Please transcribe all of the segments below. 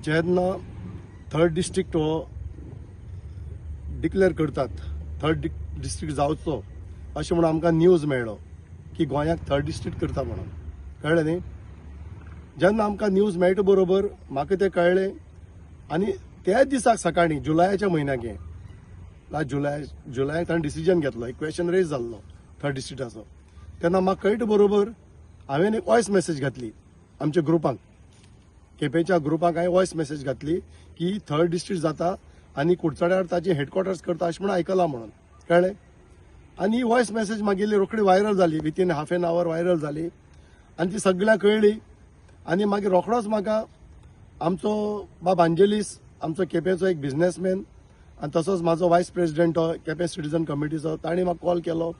जेन्ना third district हो declare करतात, थर्ड डिस्ट्रिक्ट जावचो अशें म्हणून आमकां न्यूज मेळ्ळो की गोंयाक थर्ड डिस्ट्रिक्ट करता म्हणून. कळ्ळें न्ही. जेन्ना आमकां न्यूज मेळटा बरोबर म्हाका तें कळ्ळें आनी त्याच दिसाक सकाळीं जुलयाच्या म्हयन्याक लास्ट जुलयाक ताणें डिसिजन घेतलो, एक क्वेश्चन रेज जाल्लो थर्ड डिस्ट्रिक्टाचो. तेन्ना म्हाका कळटा बरोबर हांवें एक वॉयस मेसेज घातली आमच्या ग्रुपाक, केपेंच्या ग्रुपाक हांवें वॉयस मेसेज घातली की थर्ड डिस्ट्रिक्ट जाता आनी कुडचड्यार ताची हेडक्वॉर्टर्स करता अशें म्हणून आयकलां म्हणून. कळ्ळें. आनी ही वॉयस मेसेज मागीर रोखडी व्हायरल जाली, within half an hour viral जाली आनी ती सगळ्यांक कळ्ळी. आनी मागीर रोखडोच म्हाका आमचो बाब अंजेलीस, आमचो केपेंचो एक बिझनेसमॅन आनी तसोच म्हाजो वायस प्रेसिडेंट तो केपें सिटीजन कमिटीचो, ताणें म्हाका कॉल केलो,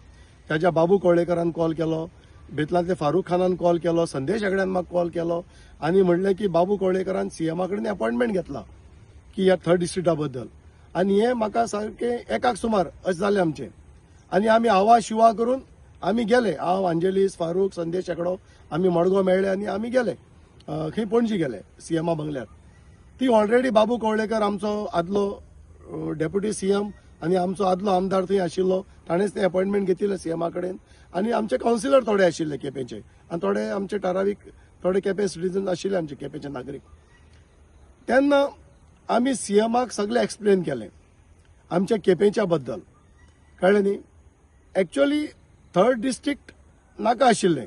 ताच्या बाबू कवळेकरान कॉल केलो, बेतलांतले फारूक खानान कॉल केलो, संदेश हेगड्यान म्हाका कॉल केलो आनी म्हणलें की बाबू कवळेकरान सीएमा कडेन अपॉयंटमेंट घेतला की ह्या थर्ड डिस्ट्रिक्टा बद्दल. आनी हें म्हाका सारकें एकाक सुमार अशें जालें आमचें. आनी आमी आवा शिवा करून आमी गेले, हांव अंजेलीस फारूक संदेश हेगडो आमी मडगांव मेळ्ळे आनी आमी गेले खंय पणजी गेले सीएमा बंगल्यार. ती ऑलरेडी बाबू कवळेकर आमचो आदलो डेप्युटी सीएम आनी आमचो आदलो आमदार थंय आशिल्लो, ताणेंच तें अपॉयंटमेंट घेतिल्लें सीएमा कडेन. आनी आमचे कावन्सिलर थोडे आशिल्ले केपेंचे आनी थोडे आमचे ठरावीक थोडे केपें सिटीजन आशिल्ले आमचे केपेंचे नागरीक. तेन्ना आमी सीएमाक सगळें एक्सप्लेन केलें आमच्या केपेंच्या बद्दल. कळ्ळें न्ही. एक्चुअली थर्ड डिस्ट्रिक्ट नाका आशिल्लें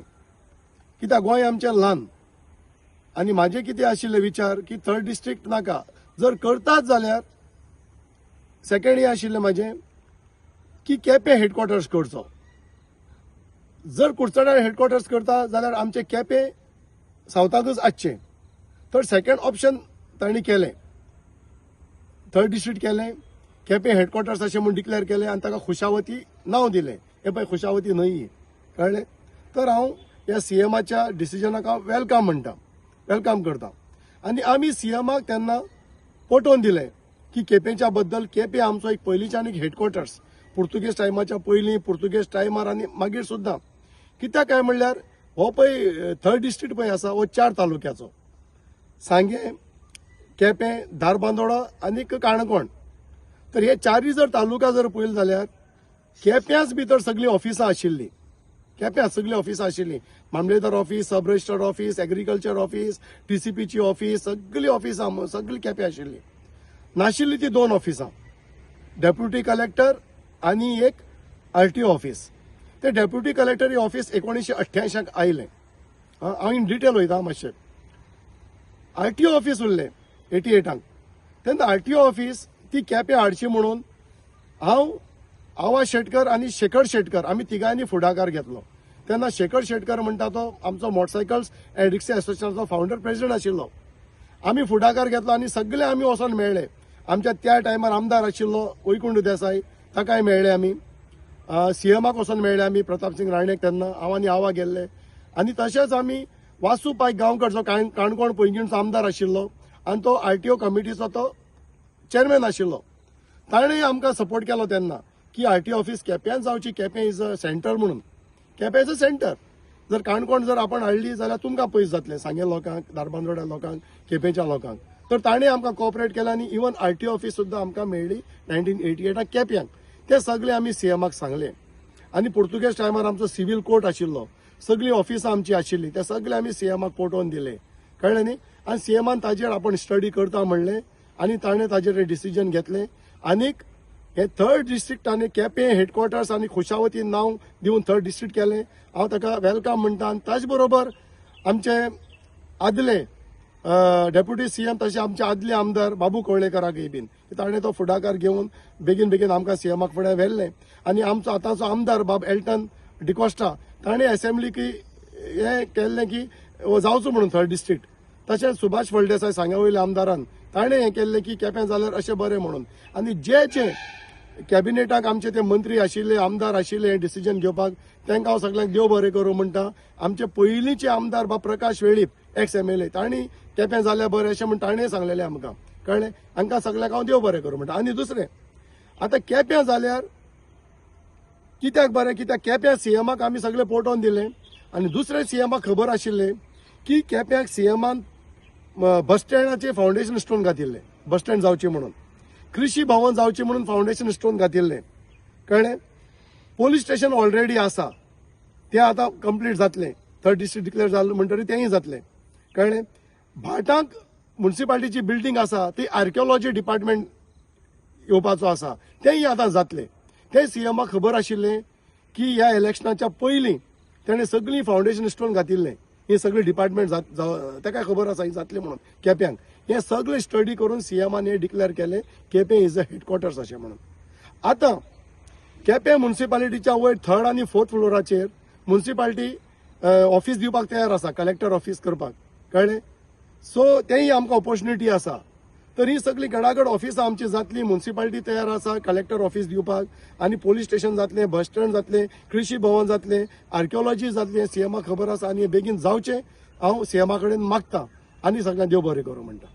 कित्याक गोंय आमचें ल्हान आनी म्हाजें कितें आशिल्लें विचार की थर्ड डिस्ट्रिक्ट नाका, जर करतात जाल्यार सेकंड हें आशिल्लें म्हाजें की केपें हेडक्वॉर्टर्स करचो. जर कुडचड्यार हेडक्वॉर्टर्स करता जाल्यार आमचें केपें सावथाकूच आसचें. तर सेकंड ऑप्शन तांणी केलें, थर्ड डिस्ट्रिक्ट केलें, केपें हेडक्वॉर्टर्स अशें म्हूण डिक्लेअर केलें आनी ताका खुशावती नांव दिलें. हें पळय खुशावती न्हय. कळ्ळें. तर हांव ह्या सीएमाच्या डिसिजनाक हांव वेलकम म्हणटा, वेलकम करता. आनी आमी सीएमाक तेन्ना पटोवन दिलें की केपेंच्या बद्दल केपें आमचो एक पयलींच्यान एक हेडक्वॉर्टर्स पुर्तुगेज टायमाच्या पयलीं, पुर्तुगेज टायमार आनी मागीर सुद्दां. कित्याक काय म्हणल्यार हो पळय थर्ड डिस्ट्रिक्ट पळय आसा हो 4 तालुक्याचो, सांगें, केपें, धारबांदोडा आनी काणकोण. तर हे 4 जर तालुका जर पळयले जाल्यार केप्याच भितर सगळीं ऑफिसां आशिल्लीं, केप्यां सगळीं ऑफिसां आशिल्लीं. मामलेदार office, sub register office, agriculture office, टीसीपीची ऑफिस, सगळीं ऑफिसां सगळीं केप्यां आशिल्लीं. नाशिल्लीं ती 2 ऑफिसां, डेप्युटी कलेक्टर आनी एक आरटीओ ऑफिस. ते डेप्युटी कलेक्टर ही ऑफिस 1988 आयलें. हांव इन डिटेल वयता मातशें. आरटीओ ऑफिस उरलें 88. तेन्ना आरटीओ ऑफिस ती केपें हाडची म्हणून हांव आवा शेटकर आनी शेखर शेटकर आमी तिगांनी फुडाकार घेतलो. तेन्ना शेखर शेटकर म्हणटा तो आमचो मोटरसायकल्स एंड रिक्षा एसोसिएशनाचो फावंडर प्रेसिडेंट आशिल्लो. आमी फुडाकार घेतलो आनी सगळे आमी वचोन मेळ्ळे. आमच्या त्या टायमार आमदार आशिल्लो वैकुंठ देसाय, ताकाय मेळ्ळे आमी. सीएमाक वचोन मेळ्ळे आमी प्रताप सिंग राणेक. तेन्ना हांव आनी आवा गेल्ले. आनी तशेंच आमी वासू पायक गांवकर जो काणकोण पैंगीणचो आमदार आशिल्लो आनी तो आरटीओ कमिटीचो तो चेअरमॅन आशिल्लो, ताणें आमकां सपोर्ट केलो तेन्ना की आरटीओ ऑफिस केप्यां जावची. केपें इज अ सेंटर म्हणून. Quepem is a centre. जर काणकोण जर आपण हाडली जाल्यार तुमकां पयस जातलें, सांगे लोकांक, धारबांदोड्या लोकांक, केपेंच्या लोकांक. तर ताणें आमकां कोऑपरेट केलें आनी इवन आरटीओ ऑफिस सुद्दां आमकां मेळ्ळी 1988 केप्यांक. ते सगळे आमी सीएमाक सांगलें. आनी पुर्तुगेज टायमार आमचो सिव्हील कोर्ट आशिल्लो, सगळीं ऑफिसां आमची आशिल्लीं, ते सगळे आमी सीएमाक पटोवन दिले. कळ्ळें न्ही. आनी सीएमान ताजेर आपण स्टडी करता म्हणलें आनी ताणें ताजेर डिसिजन घेतलें. आनीक हे थर्ड डिस्ट्रिक्ट आनी केपें हेडक्वॉर्टर्स आनी खुशावती नांव दिवन थर्ड डिस्ट्रिक्ट केलें. हांव ताका वेलकम म्हणटा. आनी ताजे बरोबर आमचे आदले डेप्युटी सीएम तशें आमचे आदले आमदार बाबू कवळेकराकय बीन ताणें तो फुडाकार घेवन बेगीन बेगीन आमकां सीएमाक फुडें व्हेल्लें. आनी आमचो आतांचो आमदार बाब एल्टन डिकोस्टा ताणें असेंब्लीक हें केल्लें की जावचो म्हणून थर्ड डिस्ट्रिक्ट. तशेंच सुभाष फळदेसाय सांग्या वयल्या आमदारान ताणें हें केल्लें की केपें जाल्यार अशें बरें म्हणून. आनी जे कॅबिनेटाक आमचे ते मंत्री आशिल्ले, आमदार आशिल्ले हें डिसिजन घेवपाक, तांकां हांव सगळ्यांक देव बरें करूं म्हणटा. आमचे पयलींचे आमदार बाब प्रकाश वेळीप एक्स एमएलए तांणी केपें जाल्यार बरें अशें म्हूण ताणें सांगलेलें आमकां. कळ्ळें. हांकां सगळ्यांक हांव देव बरें करूं म्हणटा. आनी दुसरें आतां केपें जाल्यार कित्याक बरें, कित्याक केप्यां सीएमाक आमी सगळें पटोवन दिलें. आनी दुसरें सीएमाक खबर आशिल्लें की केप्याक सीएमान बस स्टँडाचे फाउंडेशन स्टोन घातिल्ले बस स्टँड जावचे म्हणून, कृषी भवन जावचे म्हणून फाउंडेशन स्टोन घातिल्ले, कळ्ळें. पोलीस स्टेशन ऑलरेडी आसा, तें आतां कंप्लीट जातलें. थर्ड डिस्ट्रिक्ट डिक्लेअर जालें म्हणटरी तेंय जातलें, कळ्ळें. भाटांक म्युन्सिपाल्टीची बिल्डींग आसा ती आर्किओलॉजी डिपार्टमेंट येवपाचो आसा, तेंय आतां जातलें. तें सीएमाक खबर आशिल्लें की ह्या इलेक्शनाच्या पयलीं तेणें सगळीं फाउंडेशन स्टोन घातिल्लें. हे सगळे डिपार्टमेंट ताका खबर आसा ही जातलें म्हणून केप्यांक. हे सगळे स्टडी करून सीएमान हे डिक्लेअर केलें केपें इज अ हेडक्वॉर्टर्स अशें म्हणून. आतां केपें म्युन्सिपालिटीच्या वयर थर्ड आनी फोर्थ फ्लोराचेर म्युन्सिपाल्टी ऑफिस दिवपाक तयार आसा, कलेक्टर ऑफिस करपाक, कळ्ळें. सो तेंय आमकां ऑपॉर्च्युनिटी आसा. तर ही सगळी गडागड ऑफिसां आमची जातली, म्युन्सिपाल्टी तयार आसा कलेक्टर ऑफिस दिवपाक, आनी पोलीस स्टेशन जातलें, बस स्टँड जातलें, कृषी भवन जातलें, आर्किओलॉजी जातलें. सीएमाक खबर आसा आनी हे बेगीन जावचें हांव सीएमा कडेन मागतां आनी सगळ्यांक देव बरें करूं म्हणटा.